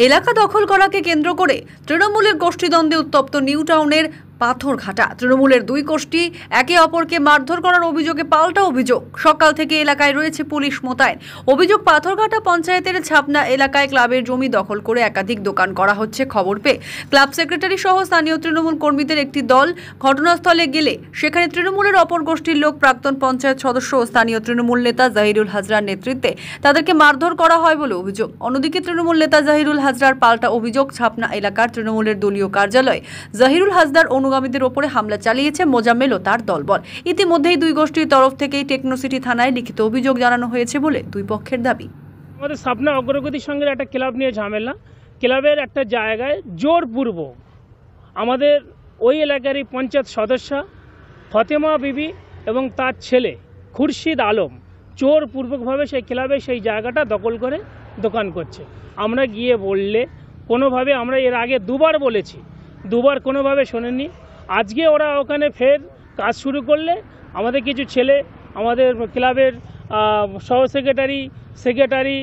এলাকা দখল করাকে কেন্দ্র করে তৃণমূলের গোষ্ঠীদ্বন্দ্বে উত্তপ্ত নিউ টাউনের পাথরঘাটা। তৃণমূলের দুই গোষ্ঠী একে অপরকে মারধর করার অভিযোগে পাল্টা অভিযোগ। সকাল থেকে এলাকায় রয়েছে পুলিশ মোতায়েন। অভিযোগ, পাথরঘাটা পঞ্চায়েতের ছাপনা এলাকায় ক্লাবের জমি দখল করে একাধিক দোকান করা হচ্ছে। খবর পেয়ে ক্লাব সেক্রেটারি সহ স্থানীয় তৃণমূল কর্মীদের একটি দল ঘটনাস্থলে গেলে সেখানে তৃণমূলের অপর গোষ্ঠীর লোক, প্রাক্তন পঞ্চায়েত সদস্য ও স্থানীয় তৃণমূল নেতা জাহিরুল হাজরার নেতৃত্বে তাদেরকে মারধর করা হয় বলে অভিযোগ। অন্যদিকে তৃণমূল নেতা জাহিরুল হাজরার পাল্টা অভিযোগ, ছাপনা এলাকার তৃণমূলের দলীয় কার্যালয়ে জাহিরুল হাজরার অনুগামীদের ওপরে হামলা চালিয়েছে মোজাম্মেল ও তার দলবল। ইতিমধ্যেই দুই গোষ্ঠীর তরফ থেকেই টেকনোসিটি থানায় লিখিত অভিযোগ জানানো হয়েছে বলে দুই পক্ষের দাবি। আমাদের ছাপনা অগ্রগতির সঙ্গে একটা ক্লাব নিয়ে ঝামেলা। ক্লাবের একটা জায়গায় জোরপূর্বক আমাদের ওই এলাকারই পঞ্চায়েত সদস্য ফতেমা বিবি এবং তার ছেলে খুরশিদ আলম জোরপূর্বকভাবে সেই ক্লাবে সেই জায়গাটা দখল করে দোকান করছে। আমরা গিয়ে বললে কোনোভাবে, আমরা এর আগে দুবার বলেছি, দুবার কোনোভাবে শোনেননি। আজকে ওরা ওখানে ফের কাজ শুরু করলে আমাদের কিছু ছেলে, আমাদের ক্লাবের সহ সেক্রেটারি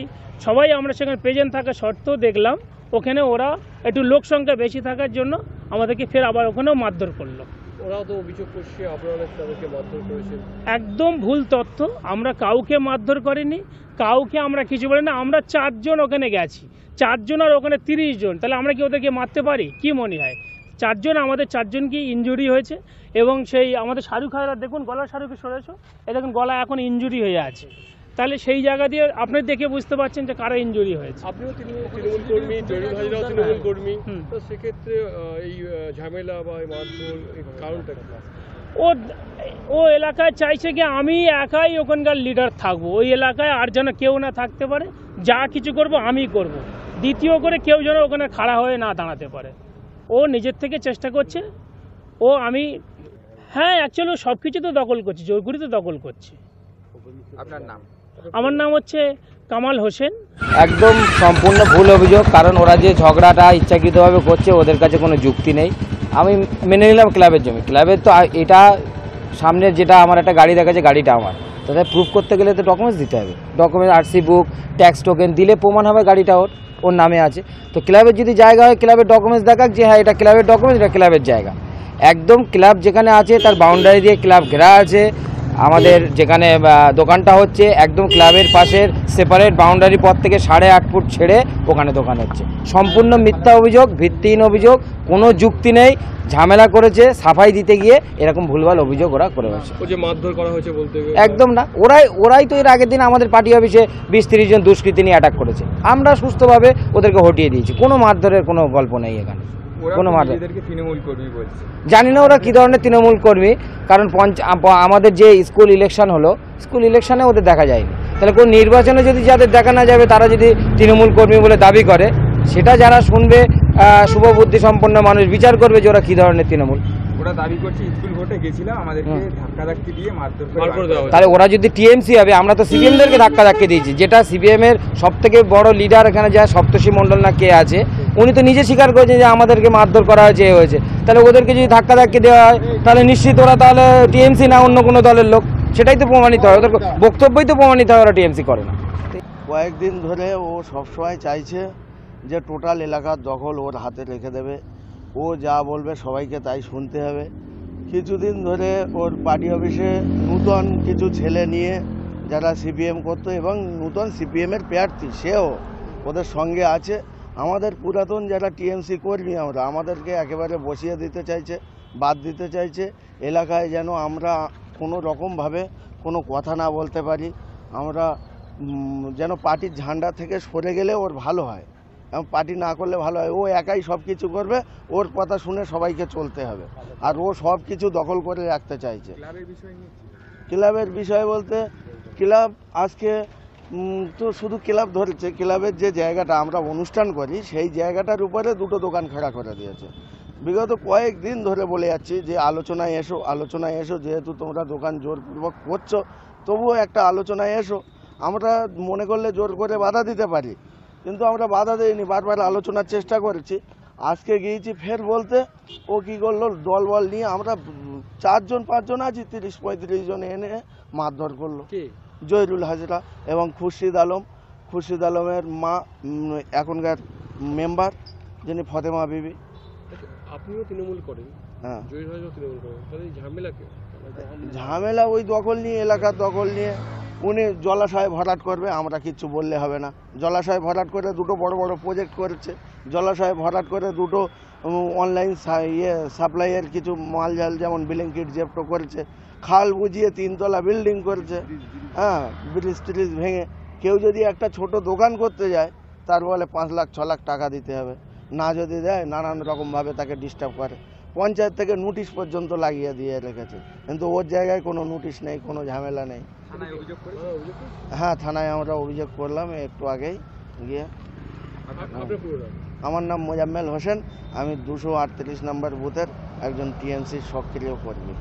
সবাই আমরা সেখানে প্রেজেন্ট থাকা সত্ত্বেও দেখলাম ওখানে ওরা একটু লোক সংখ্যা বেশি থাকার জন্য আমাদেরকে ফের আবার ওখানেও মারধর করলো। ওরাও তো অভিযোগ করছে আপনারা তাদেরকে মারধর করেছেন। একদম ভুল তথ্য। আমরা কাউকে মারধর করিনি, কাউকে আমরা কিছু বলি না। আমরা 4 জন ওখানে গেছি, 4 জন আর ওখানে 30 জন, তাহলে আমরা কি ওদেরকে মারতে পারি? কি মনে হয়? 4 জন, আমাদের 4 জনকে ইনজুরি হয়েছে। এবং সেই আমাদের শাহরুখ খায়রা দেখুন, গলার শাহরুখে সরেছো, এই দেখুন গলা এখন ইনজুরি হয়ে আছে। তাহলে সেই জায়গা দিয়ে আপনি দেখে বুঝতে পারছেন যে কারা ইনজুরি হয়েছে। আপনিও তৃণমূল কর্মী, জহিরুল হাজরাও তৃণমূল কর্মী, তো সেক্ষেত্রে এই ঝামেলা বা মারধর কারণটা কি? ও এলাকায় চাইছে কি আমি একাই ওখানকার লিডার থাকবো, ওই এলাকায় আর যেন কেউ না থাকতে পারে, যা কিছু করব আমি করব। দ্বিতীয় করে কেউ যেন ওখানে খাড়া হয়ে না দাঁড়াতে পারে। ও নিজের থেকে চেষ্টা করছে। অ্যাকচুয়ালি সব কিছু তো দখল করছে, জোরগুড়ি তো দখল করছে। আপনার নাম? আমার নাম হচ্ছে কামাল হোসেন। একদম সম্পূর্ণ ভুল অভিযোগ, কারণ ওরা যে ঝগড়াটা ইচ্ছাকৃতভাবে করছে ওদের কাছে কোনো যুক্তি নেই। আমি মেনে নিলাম ক্লাবের জমি, ক্লাবের তো এটা সামনের যেটা আমার একটা গাড়ি দেখাচ্ছে, গাড়িটা আমার, তাদের প্রুফ করতে গেলে তো ডকুমেন্টস দিতে হবে। ডকুমেন্ট, আরসি বুক, ট্যাক্স টোকেন দিলে প্রমাণ হবে গাড়িটা ওর নামে আছে। তো ক্লাবের যদি জায়গা হয় ক্লাবের ডকুমেন্টস দেখাক যে হ্যাঁ এটা ক্লাবের ডকুমেন্টস, এটা ক্লাবের জায়গা। একদম ক্লাব যেখানে আছে তার বাউন্ডারি দিয়ে ক্লাব ঘেরা আছে। আমাদের যেখানে দোকানটা হচ্ছে একদম ক্লাবের পাশের সেপারেট বাউন্ডারি পথ থেকে 8.5 ফুট ছেড়ে ওখানে দোকান হচ্ছে। সম্পূর্ণ মিথ্যা অভিযোগ, ভিত্তিহীন অভিযোগ, কোনো যুক্তি নেই। ঝামেলা করেছে সাফাই দিতে গিয়ে এরকম ভুলভাল অভিযোগ ওরা করে বসে। ও যে মারধর করা হয়েছে বলতে একদম না, ওরাই তো এর আগের দিন আমাদের পার্টি অফিসে 20-30 জন দুষ্কৃতী নিয়ে অ্যাটাক করেছে। আমরা সুস্থভাবে ওদেরকে হটিয়ে দিয়েছি, কোনো মারধরের কোনো গল্প নেই এখানে। কোনো মারধর তৃণমূল কর্মী বলছে, জানি না ওরা কী ধরনের তৃণমূল কর্মী, কারণ আমাদের যে স্কুল ইলেকশন হলো, স্কুল ইলেকশনে ওদের দেখা যায়নি। তাহলে কোন নির্বাচনে যদি যাদের দেখা না যাবে তারা যদি তৃণমূল কর্মী বলে দাবি করে, সেটা যারা শুনবে শুভবুদ্ধি সম্পন্ন মানুষ বিচার করবে যে ওরা কী ধরনের তৃণমূল। ওরা দাবি করছে স্কুল ভোটে গেছিলাম, আমাদেরকে ধাক্কাধাক্কি দিয়ে মারধর করে দেওয়া। তাহলে ওরা যদি টিএমসি হবে, আমরা তো সিপিএমদেরকে ধাক্কাধাক্কি দিয়েছি, যেটা সিপিএমের সবথেকে বড় লিডার এখানে যা সপ্তর্ষি মণ্ডল না কে আছে, উনি তো নিজে স্বীকার করেছেন যে আমাদেরকে মারধর করা হয়েছে। তাহলে ওদেরকে যদি ধাক্কাধাক্কি দেওয়া হয় তাহলে নিশ্চিত ওরা তাহলে টিএমসি না অন্য কোনো দলের লোক, সেটাই তো প্রমাণিত হয়। ওদের বক্তব্যই তো প্রমাণিত হয় ওরা টিএমসি করে না। কয়েকদিন ধরে ও সবসময় চাইছে যে টোটাল এলাকার দখল ওর হাতে রেখে দেবে, ও যা বলবে সবাইকে তাই শুনতে হবে। কিছুদিন ধরে ওর পার্টি অফিসে নূতন কিছু ছেলে নিয়ে যারা সিপিএম করতো এবং নূতন সিপিএমের প্রার্থী সেও ওদের সঙ্গে আছে। আমাদের পুরাতন যারা টিএমসি কর্মী আমাদেরকে একেবারে বসিয়ে দিতে চাইছে, বাদ দিতে চাইছে। এলাকায় যেন আমরা কোনো রকমভাবে কোনো কথা না বলতে পারি, আমরা যেন পার্টির ঝান্ডা থেকে সরে গেলে ওর ভালো হয়, এবং পার্টি না করলে ভালো হয়। ও একাই সব কিছু করবে, ওর কথা শুনে সবাইকে চলতে হবে, আর ও সব কিছু দখল করে রাখতে চাইছে। ক্লাবের বিষয় বলতে ক্লাব আজকে তো শুধু ক্লাব ধরেছে, ক্লাবের যে জায়গাটা আমরা অনুষ্ঠান করি সেই জায়গাটার উপরে 2টো দোকান খাড়া করে দিয়েছে। বিগত কয়েকদিন ধরে বলে যাচ্ছি যে আলোচনায় এসো, যেহেতু তোমরা দোকান জোরপূর্বক করছো তবুও একটা আলোচনায় এসো। আমরা মনে করলে জোর করে বাধা দিতে পারি, কিন্তু আমরা বাধা দিইনি, বারবার আলোচনার চেষ্টা করেছি। আজকে গিয়েছি ফের বলতে, ও কী করলো দলবল নিয়ে, আমরা 4-5 জন আছি, 30-35 জন এনে মারধর করলো। জহিরুল হাজরা এবং খুরশিদ আলমের মা, এখনকার মেম্বার, যিনি ফতেমা বিবি। আচ্ছা, আপনিও তৃণমূল করেন, হ্যাঁ, জহির ভাইরাও তৃণমূল করেন, তাহলে এই ঝামেলাকে ঝামেলা ওই দখল নিয়ে, এলাকার দখল নিয়ে। উনি জলাশয় ভরাট করবে, আমরা কিচ্ছু বললে হবে না। জলাশয় ভরাট করে দুটো বড় বড় প্রজেক্ট করেছে, জলাশয় ভরাট করে দুটো অনলাইন সাপ্লাইয়ের কিছু মালজাল যেমন ব্লিঙ্কিট জেপ্টো করেছে, খাল বুঝিয়ে 3 তলা বিল্ডিং করেছে। হ্যাঁ, ব্রিজ ট্রিজ ভেঙে কেউ যদি একটা ছোট দোকান করতে যায় তার বলে 5 লাখ 6 লাখ টাকা দিতে হবে, না যদি দেয় নানান রকমভাবে তাকে ডিস্টার্ব করে। পঞ্চায়েত থেকে নোটিশ পর্যন্ত লাগিয়ে দিয়ে রেখেছে, কিন্তু ওর জায়গায় কোনো নোটিশ নেই, কোনো ঝামেলা নেই। হ্যাঁ, থানায় আমরা অভিযোগ করলাম একটু আগেই গিয়ে। আপনার পুরো নাম? আমার নাম মোজাম্মেল হোসেন, আমি 238 নম্বর বুথের একজন টিএমসির সক্রিয় কর্মী।